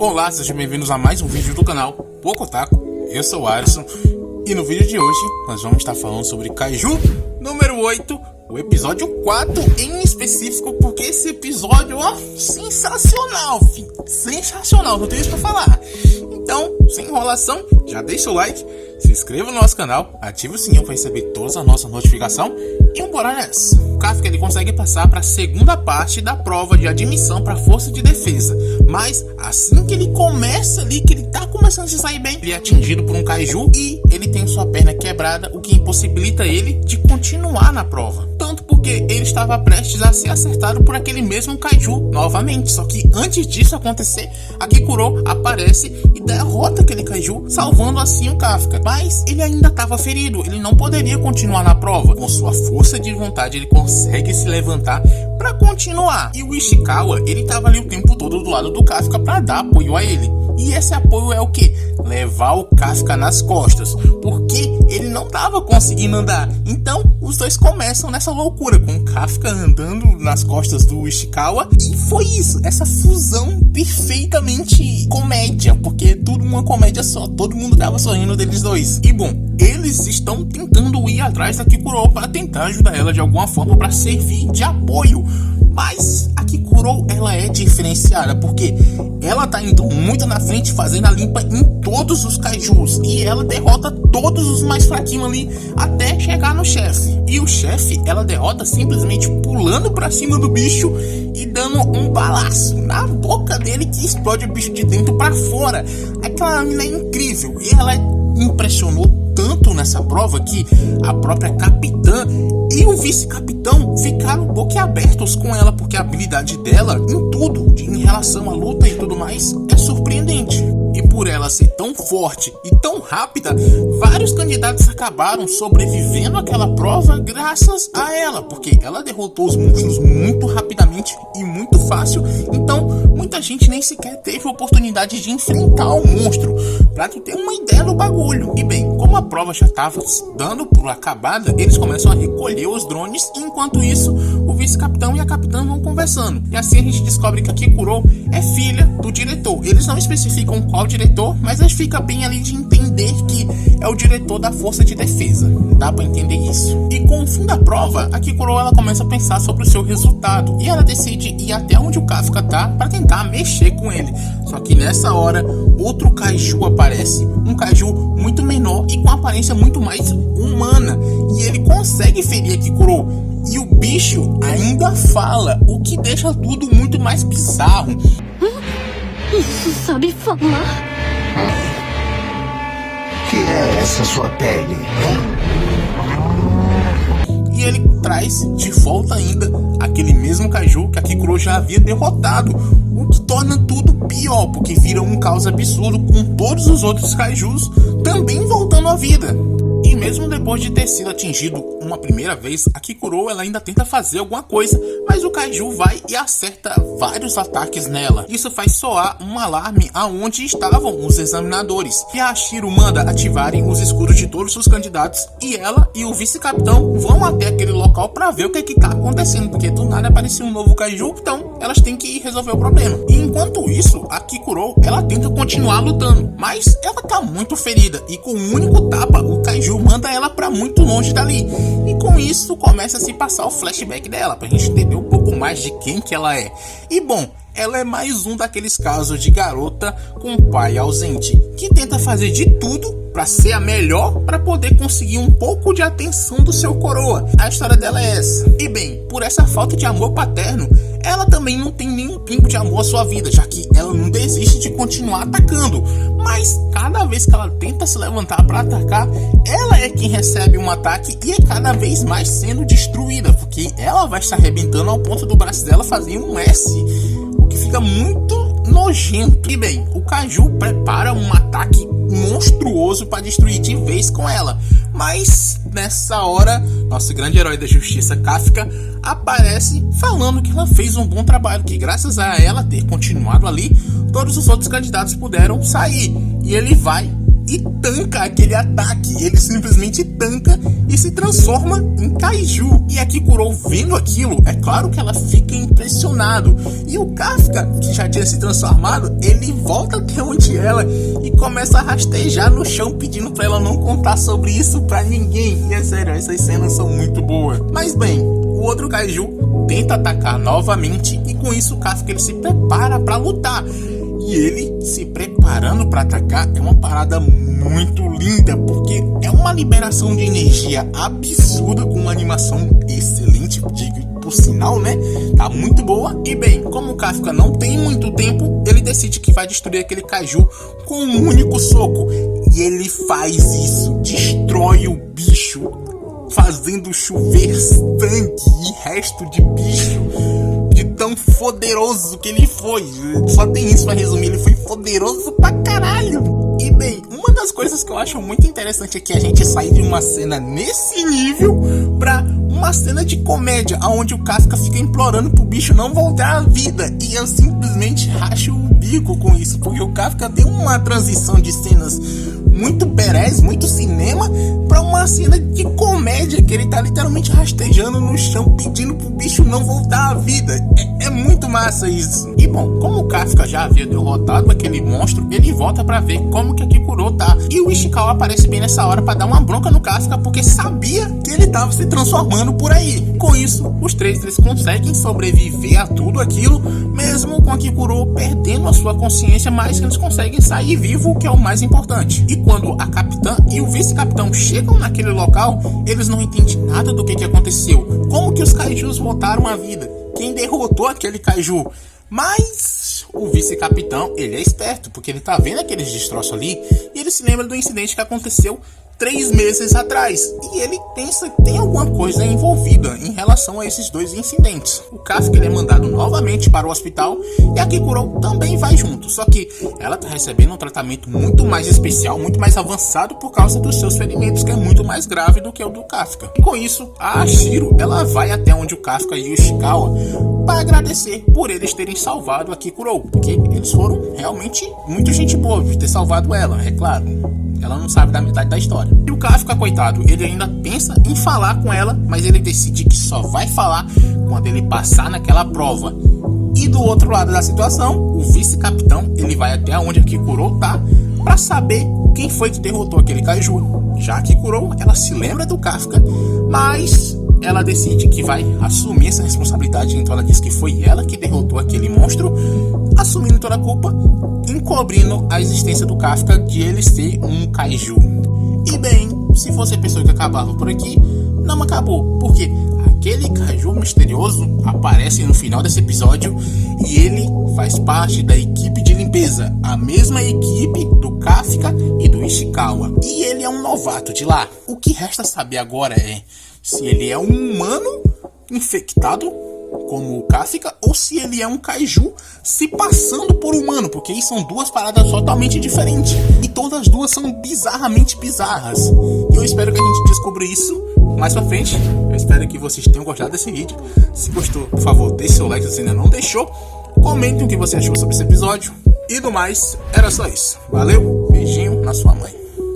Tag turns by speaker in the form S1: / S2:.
S1: Olá, sejam bem-vindos a mais um vídeo do canal Pocotaku. Eu sou o Alisson e no vídeo de hoje nós vamos estar falando sobre Kaiju número 8, o episódio 4 em específico, porque esse episódio, ó, sensacional, filho. Sensacional, não tenho isso pra falar. Então, sem enrolação, já deixa o like, se inscreva no nosso canal, ative o sininho para receber todas as nossas notificações e bora nessa. O Kafka ele consegue passar para a segunda parte da prova de admissão para a força de defesa, mas assim que ele começa ali, que ele tá começando a se sair bem, ele é atingido por um Kaiju e ele tem sua perna quebrada, o que impossibilita ele de continuar na prova. Tanto porque ele estava prestes a ser acertado por aquele mesmo Kaiju novamente. Só que antes disso acontecer, a Kikuro aparece e derrota aquele Kaiju, salvando assim o Kafka. Mas ele ainda estava ferido, ele não poderia continuar na prova. Com sua força de vontade, ele consegue se levantar para continuar. E o Ishikawa, ele estava ali o tempo todo do lado do Kafka para dar apoio a ele. E esse apoio é o que? Levar o Kafka nas costas, porque ele não estava conseguindo andar. Então os dois começam nessa loucura, com o Kafka andando nas costas do Ishikawa. E foi isso, essa fusão perfeitamente comédia, porque é tudo uma comédia só, todo mundo tava sorrindo deles dois. E bom, eles estão tentando ir atrás da Kikuro para tentar ajudar ela de alguma forma, para servir de apoio. Mas a Kikuro, ela é diferenciada, porque ela tá indo muito na frente, fazendo a limpa em todos os Kaijus, e ela derrota todos os mais fraquinhos ali, até chegar no chefe. E o chefe, ela derrota simplesmente pulando pra cima do bicho e dando um balaço na boca dele, que explode o bicho de dentro pra fora. Aquela menina é incrível, e ela impressionou tanto nessa prova que a própria capitã e o vice-capitão ficaram boquiabertos com ela, porque a habilidade dela em tudo, em relação à luta e tudo mais, é surpreendente. E por ela ser tão forte e tão rápida, vários candidatos acabaram sobrevivendo àquela prova graças a ela, porque ela derrotou os monstros muito rapidamente e muito fácil. Então muita gente nem sequer teve a oportunidade de enfrentar o monstro, pra tu ter uma ideia do bagulho. E bem, como a prova já estava dando por acabada, eles começam a recolher os drones, e enquanto isso o vice-capitão e a capitã vão conversando. E assim a gente descobre que a Kikuro é filha do diretor. Eles não especificam qual diretor, mas acho que fica bem ali de entender que é o diretor da força de defesa. Dá pra entender isso. E com o fim da prova, a Kikuro ela começa a pensar sobre o seu resultado, e ela decide ir até onde o Kafka tá para tentar mexer com ele. Só que nessa hora outro Kaiju aparece, um Kaiju muito menor e com aparência muito mais humana, e ele consegue ferir a Kikuro. E o bicho ainda fala, o que deixa tudo muito mais bizarro.
S2: Isso sabe falar?
S3: Que é essa sua pele?
S1: E ele traz de volta ainda aquele mesmo Kaiju que a Kikuro já havia derrotado, o que torna tudo pior, porque vira um caos absurdo, com todos os outros Kaijus também voltando à vida. E mesmo depois de ter sido atingido uma primeira vez, a Kikuro ela ainda tenta fazer alguma coisa, mas o Kaiju vai e acerta vários ataques nela. Isso faz soar um alarme aonde estavam os examinadores, e a Shiro manda ativarem os escudos de todos os candidatos, e ela e o vice-capitão vão até aquele local para ver o que tá acontecendo, porque do nada apareceu um novo Kaiju, então elas têm que ir resolver o problema. E enquanto isso, a Kikuro ela tenta continuar lutando, mas ela tá muito ferida, e com um único tapa o Kaiju manda ela para muito longe dali. E com isso começa a se passar o flashback dela, pra gente entender um pouco mais de quem que ela é. E bom, ela é mais um daqueles casos de garota com pai ausente, que tenta fazer de tudo para ser a melhor, para poder conseguir um pouco de atenção do seu coroa. A história dela é essa. E bem, por essa falta de amor paterno, ela também não tem nenhum pingo de amor à sua vida, já que ela não desiste de continuar atacando. Mas cada vez que ela tenta se levantar para atacar, ela é quem recebe um ataque e é cada vez mais sendo destruída, porque ela vai estar arrebentando ao ponto do braço dela fazer um S, o que fica muito nojento. E bem, o Kaiju prepara um ataque monstruoso para destruir de vez com ela, mas nessa hora nosso grande herói da justiça, Kafka, aparece falando que ela fez um bom trabalho, que graças a ela ter continuado ali, todos os outros candidatos puderam sair. E ele vai e tanca aquele ataque. Ele simplesmente tanca e se transforma em Kaiju. E a Kikuro, vendo aquilo, é claro que ela fica impressionado. E o Kafka, que já tinha se transformado, ele volta até onde ela e começa a rastejar no chão, pedindo pra ela não contar sobre isso pra ninguém. E é sério, essas cenas são muito boas. Mas bem, o outro Kaiju tenta atacar novamente e com isso o Kafka ele se prepara pra lutar. E ele se preparando para atacar é uma parada muito linda, porque é uma liberação de energia absurda com uma animação excelente, digo por sinal, né? Tá muito boa. E bem, como o Kafka não tem muito tempo, ele decide que vai destruir aquele Kaiju com um único soco. E ele faz isso, destrói o bicho, fazendo chover sangue e resto de bicho. Tão poderoso que ele foi. Só tem isso pra resumir, ele foi poderoso pra caralho. E bem, uma das coisas que eu acho muito interessante é que a gente sai de uma cena nesse nível pra uma cena de comédia, onde o Kafka fica implorando pro bicho não voltar à vida. E eu simplesmente racho o bico com isso, porque o Kafka tem uma transição de cenas muito badass, muito cinema, pra uma cena de comédia, que ele tá literalmente rastejando no chão, pedindo pro bicho não voltar à vida. É muito massa isso. E bom, como o Kafka já havia derrotado aquele monstro, ele volta pra ver como que a Kikuro tá. E o Ishikawa aparece bem nessa hora pra dar uma bronca no Kafka, porque sabia que ele tava se transformando por aí. Com isso, os três eles conseguem sobreviver a tudo aquilo, mesmo com a Kikuro perdendo a sua consciência, mas eles conseguem sair vivo, o que é o mais importante. E quando a capitã e o vice-capitão chegam naquele local, eles não entendem nada do que aconteceu. Como que os Kaijus voltaram à vida? Quem derrotou aquele Kaiju? Mas o vice-capitão, ele é esperto, porque ele tá vendo aqueles destroços ali e ele se lembra do incidente que aconteceu 3 meses atrás. E ele pensa que tem alguma coisa envolvida em relação a esses dois incidentes. O Kafka ele é mandado novamente para o hospital e a Kikuro também vai junto. Só que ela tá recebendo um tratamento muito mais especial, muito mais avançado por causa dos seus ferimentos, que é muito mais grave do que o do Kafka. E com isso, a Shiro ela vai até onde o Kafka e o Ishikawa para agradecer por eles terem salvado a Kikuro, porque eles foram realmente muito gente boa de ter salvado ela, é claro. Ela não sabe da metade da história. E o Kafka, coitado, ele ainda pensa em falar com ela, mas ele decide que só vai falar quando ele passar naquela prova. E do outro lado da situação, o vice-capitão, ele vai até onde a Kikuro tá, pra saber quem foi que derrotou aquele Kaiju. Já a Kikuro, ela se lembra do Kafka, mas ela decide que vai assumir essa responsabilidade, então ela diz que foi ela que derrotou aquele monstro, assumindo toda a culpa, encobrindo a existência do Kafka de ele ser um Kaiju. E bem, se você pensou que acabava por aqui, não acabou, porque aquele Kaiju misterioso aparece no final desse episódio e ele faz parte da equipe de limpeza, a mesma equipe do Kafka e do Ishikawa. E ele é um novato de lá. O que resta saber agora é se ele é um humano infectado como o Kafka ou se ele é um Kaiju se passando por humano, porque aí são duas paradas totalmente diferentes e todas as duas são bizarramente bizarras. E eu espero que a gente descubra isso mais pra frente. Eu espero que vocês tenham gostado desse vídeo. Se gostou, por favor, deixe seu like se você ainda não deixou. Comentem o que você achou sobre esse episódio. E do mais, era só isso. Valeu, beijinho na sua mãe.